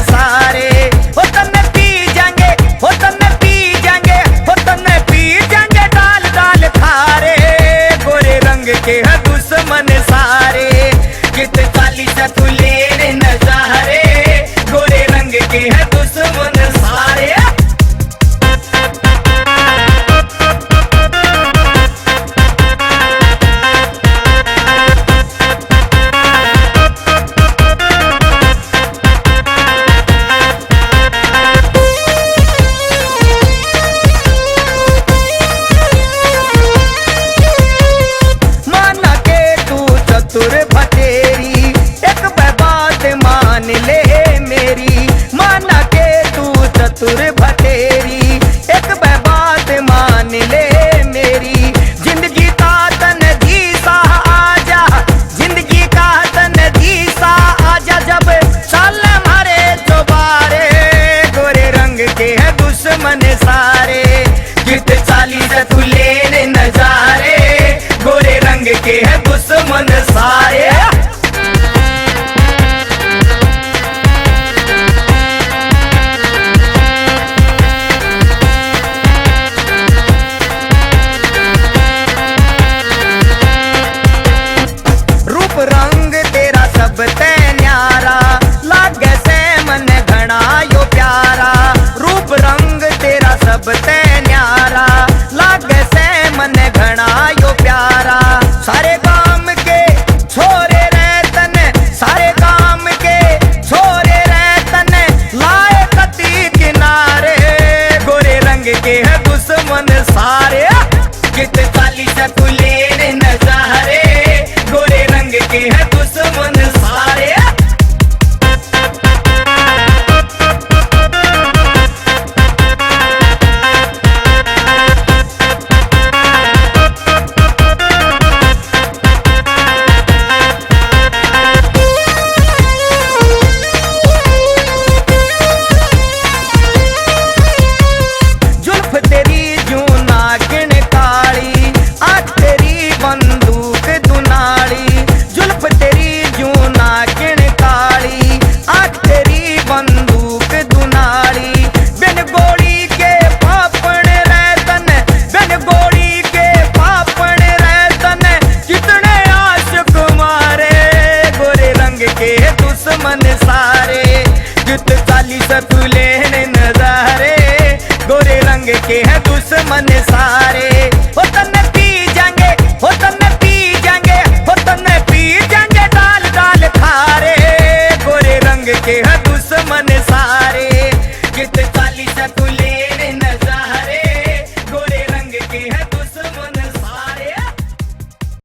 सारे। हो तन्ने पी जाएंगे, हो तन्ने पी जाएंगे, हो तन्ने पी जाएंगे डाल डाल खारे। गोरे रंग के है दुश्मन सारे, कित चाली से तू ले नजारे। गोरे रंग के है दुश्मन सारे। चतुर भतेरी एक बात मान ले मेरी, माना के तू चतुर भतेरी एक बात मान ले मेरी। जिंदगी का तन धीसा आजा, जिंदगी का तन धीसा आजा, जब चल मारे दोबारे। गोरे रंग के है दुश्मन सारे, कित चाली से तू ले नजारे। गोरे रंग के है दुश्मन सारे। रूप रंग तेरा सब ते न्यारा, लागे से मन घना यो प्यारा। रूप रंग तेरा सब ते न्यारा, लागे से मन घना यो प्यारा। सारे काम के छोरे रहतन, सारे काम के छोरे रहतन, लाए कती किनारे। गोरे रंग के है दुश्मन सारे, कित चाली से तू ले नजारे। गोरे रंग के है दुश्मन सारे। तेरी जू नागिन काली, आँख तेरी बंदूक दुनाली। जुल्फ तेरी जू नागिन काली, आँख तेरी बंदूक दुनाली। बिन गोली के पापण रहतन, बिन गोली के पापण रहतन, कितने आशिक मारे। गोरे रंग के दुश्मन सारे, कित चाली से तू ले नजारे। गोरे रंग के है दुश्मन सारे। हो तन्ने पी जाएंगे, हो तन्ने पी जाएंगे, हो तन्ने पी जाएंगे डाल डाल खारे। गोरे रंग के है दुश्मन सारे, कित चाली से तू